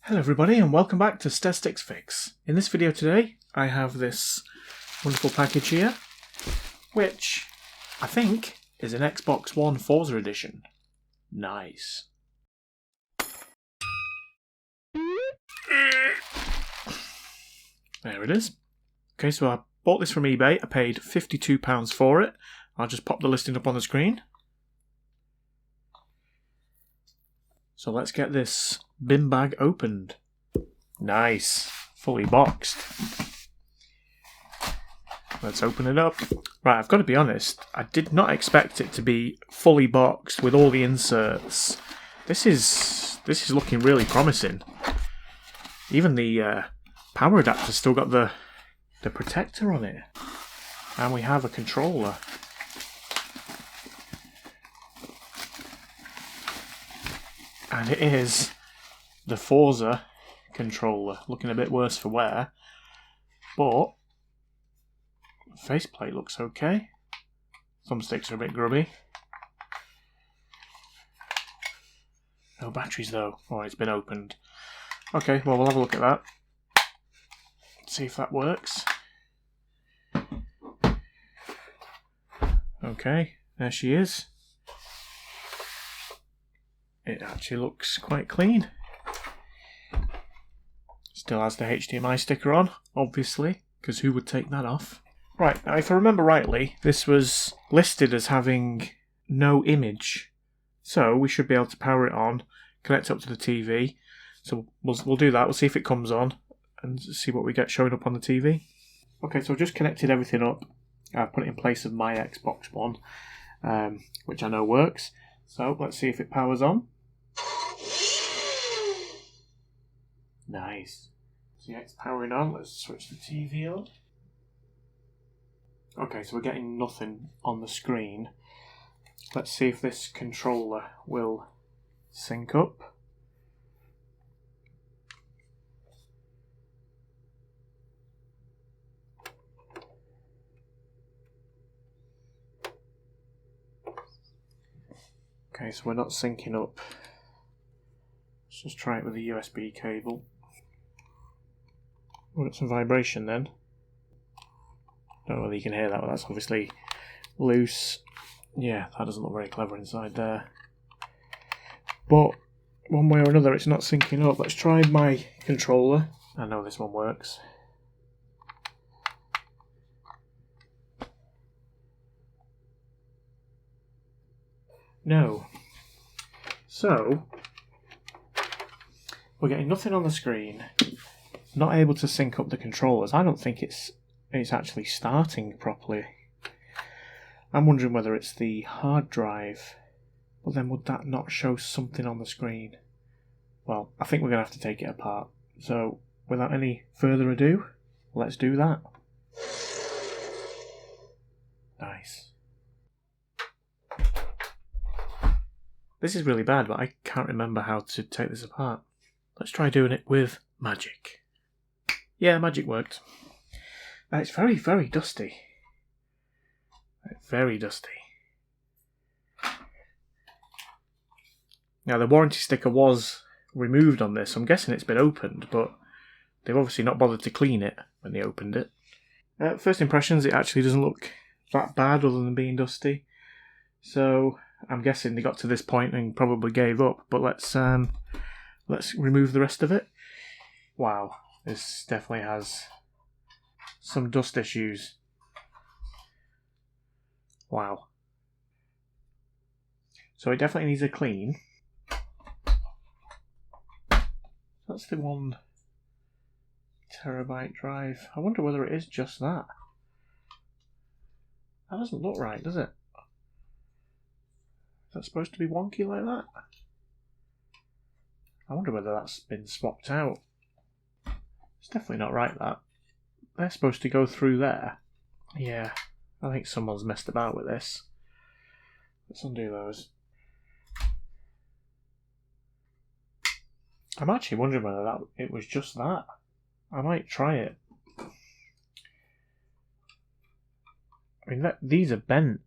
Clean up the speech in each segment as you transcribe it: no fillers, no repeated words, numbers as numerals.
Hello everybody and welcome back to Stestics Fix. In this video today I have this wonderful package here, which I think is an Xbox One Forza edition. Nice. There it is. Okay, so I bought this from eBay. I paid £52 for it. I'll just pop the listing up on the screen. So let's get this bin bag opened. Nice. Fully boxed. Let's open it up. Right, I've got to be honest. I did not expect it to be fully boxed with all the inserts. This is looking really promising. Even the power adapter's still got the protector on it. And we have a controller. And it is the Forza controller, looking a bit worse for wear, but the faceplate looks okay. Thumbsticks are a bit grubby. No batteries though. Oh, it's been opened. Okay, well we'll have a look at that. See if that works. Okay, there she is. It actually looks quite clean. Still has the HDMI sticker on, obviously, because who would take that off? Right, now if I remember rightly, this was listed as having no image. So we should be able to power it on, connect up to the TV. So we'll do that, we'll see if it comes on, and see what we get showing up on the TV. Okay, so I've just connected everything up. I've put it in place of my Xbox One, which I know works. So let's see if it powers on. Nice. So yeah, it's powering on. Let's switch the TV on. Okay, so we're getting nothing on the screen. Let's see if this controller will sync up. Okay, so we're not syncing up. Let's just try it with a USB cable. We've got some vibration then. Don't know whether you can hear that, but that's obviously loose. Yeah, that doesn't look very clever inside there. But one way or another, it's not syncing up. Let's try my controller. I know this one works. No. So, we're getting nothing on the screen. Not able to sync up the controllers. I don't think it's actually starting properly. I'm wondering whether it's the hard drive. But then would that not show something on the screen? Well, I think we're going to have to take it apart. So, without any further ado, let's do that. Nice. This is really bad, but I can't remember how to take this apart. Let's try doing it with magic. Yeah, magic worked. It's very, very dusty. Very dusty. Now, the warranty sticker was removed on this. I'm guessing it's been opened, but they've obviously not bothered to clean it when they opened it. First impressions, it actually doesn't look that bad other than being dusty. So, I'm guessing they got to this point and probably gave up. But let's remove the rest of it. Wow, this definitely has some dust issues. Wow. So it definitely needs a clean. That's the 1 terabyte drive. I wonder whether it is just that. That doesn't look right, does it? Is that supposed to be wonky like that? I wonder whether that's been swapped out. It's definitely not right, that. They're supposed to go through there. Yeah, I think someone's messed about with this. Let's undo those. I'm actually wondering whether it was just that. I might try it. I mean, these are bent.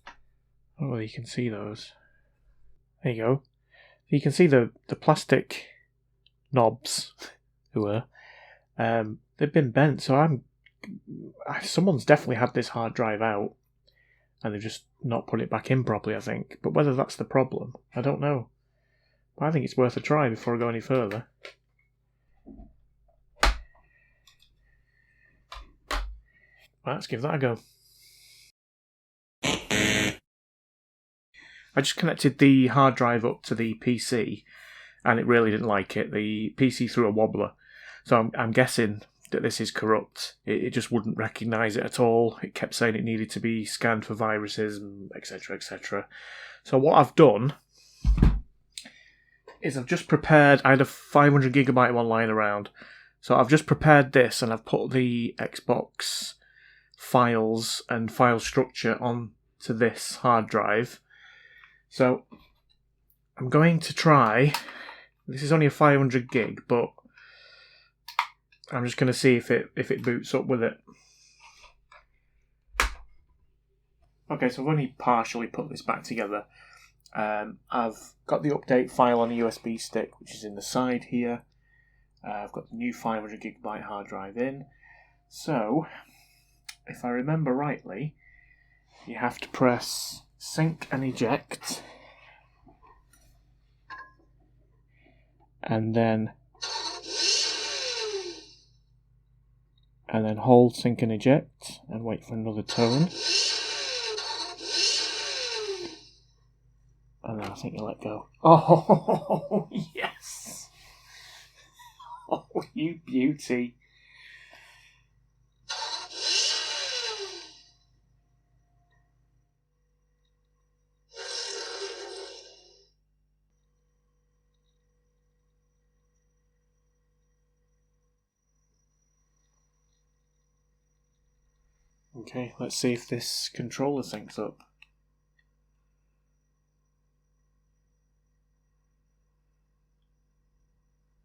I don't know whether you can see those. There you go. You can see the plastic knobs, they've been bent, so someone's definitely had this hard drive out, and they've just not put it back in properly, I think. But whether that's the problem, I don't know. But I think it's worth a try before I go any further. Let's give that a go. I just connected the hard drive up to the PC, and it really didn't like it. The PC threw a wobbler, so I'm guessing that this is corrupt. It just wouldn't recognise it at all. It kept saying it needed to be scanned for viruses, etc., etc. So what I've done is I've just prepared. I had a 500GB one lying around, so I've just prepared this, and I've put the Xbox files and file structure onto this hard drive. So I'm going to try. This is only a 500GB, but I'm just going to see if it boots up with it. Okay, so I've only partially put this back together. I've got the update file on a USB stick, which is in the side here. I've got the new 500GB hard drive in. So, if I remember rightly, you have to press sync and eject, and then hold sync and eject and wait for another tone, and then I think you let go. Oh yes! Oh, you beauty! Okay, let's see if this controller syncs up.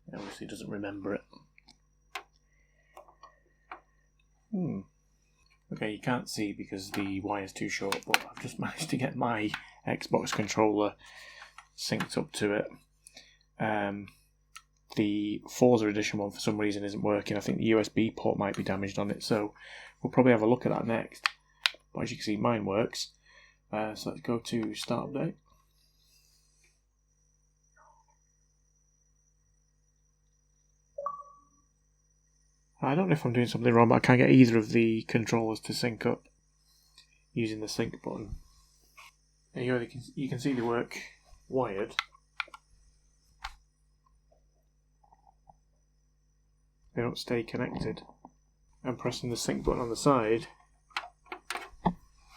It obviously doesn't remember it. Okay, you can't see because the wire's too short, but I've just managed to get my Xbox controller synced up to it. The Forza Edition one for some reason isn't working. I think the USB port might be damaged on it, so we'll probably have a look at that next. But as you can see, mine works. So let's go to Start Update. I don't know if I'm doing something wrong, but I can't get either of the controllers to sync up using the sync button. There you go, you can see they work wired. They don't stay connected. And pressing the sync button on the side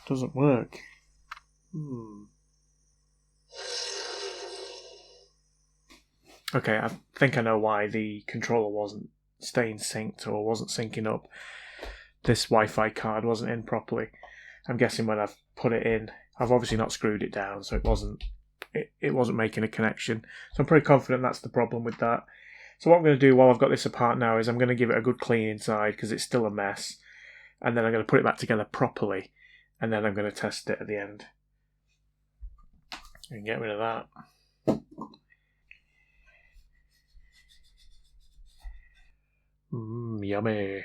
doesn't work. Okay, I think I know why the controller wasn't staying synced or wasn't syncing up. This Wi-Fi card wasn't in properly. I'm guessing when I've put it in, I've obviously not screwed it down, so it wasn't making a connection. So I'm pretty confident that's the problem with that. So what I'm going to do while I've got this apart now is I'm going to give it a good clean inside because it's still a mess. And then I'm going to put it back together properly. And then I'm going to test it at the end. And get rid of that. Yummy.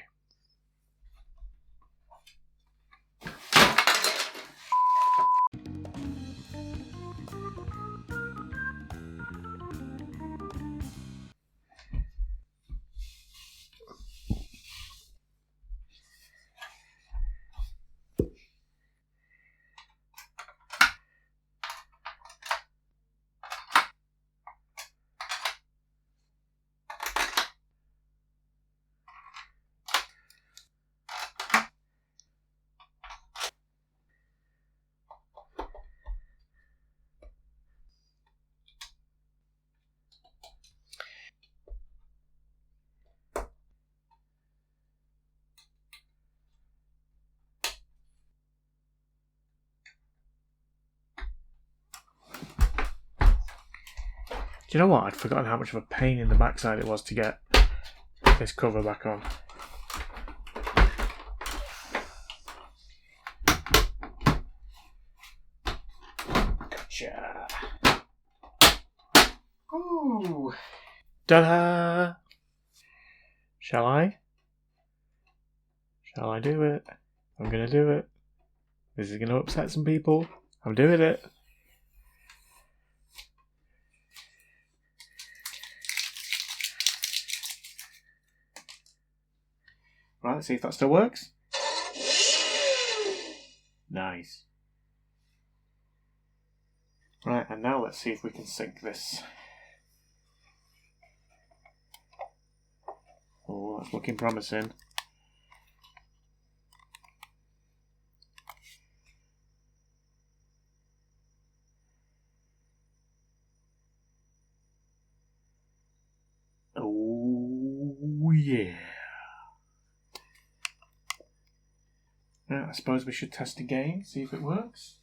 Do you know what? I'd forgotten how much of a pain in the backside it was to get this cover back on. Gotcha. Ooh. Ta-da! Shall I? Shall I do it? I'm gonna do it. This is gonna upset some people. I'm doing it. Right, let's see if that still works. Nice. Right, and now let's see if we can sync this. Oh, that's looking promising. Oh, yeah. Right, I suppose we should test again, see if it works.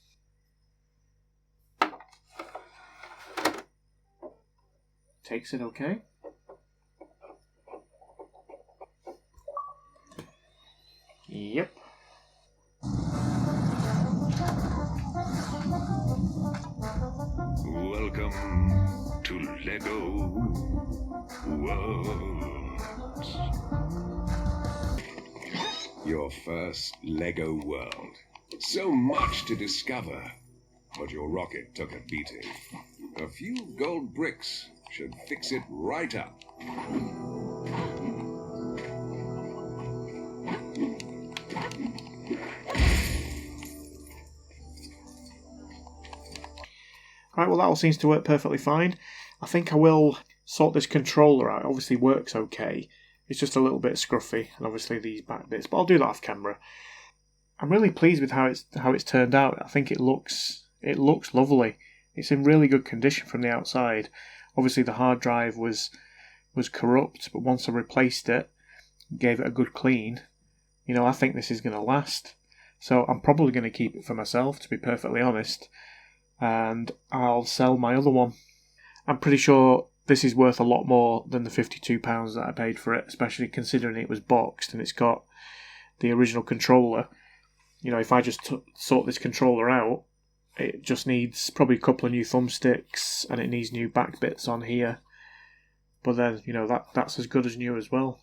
Takes it okay. Yep. Welcome to Lego Worlds. Your first Lego world. So much to discover, but your rocket took a beating. A few gold bricks should fix it right up. Right, well that all seems to work perfectly fine. I think I will sort this controller out. It obviously works okay. It's just a little bit scruffy, and obviously these back bits, but I'll do that off camera. I'm really pleased with how it's turned out. I think it looks lovely. It's in really good condition from the outside. Obviously the hard drive was corrupt, but once I replaced it, gave it a good clean, you know, I think this is going to last. So I'm probably going to keep it for myself, to be perfectly honest, and I'll sell my other one. I'm pretty sure this is worth a lot more than the £52 that I paid for it, especially considering it was boxed and it's got the original controller. You know, if I just sort this controller out, it just needs probably a couple of new thumbsticks and it needs new back bits on here. But then, you know, that's as good as new as well.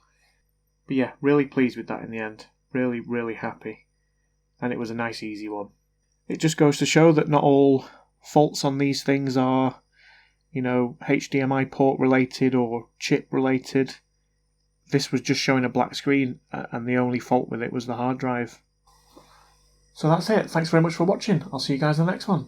But yeah, really pleased with that in the end. Really, really happy. And it was a nice, easy one. It just goes to show that not all faults on these things are, you know, HDMI port related or chip related. This was just showing a black screen, and the only fault with it was the hard drive. So that's it. Thanks very much for watching. I'll see you guys in the next one.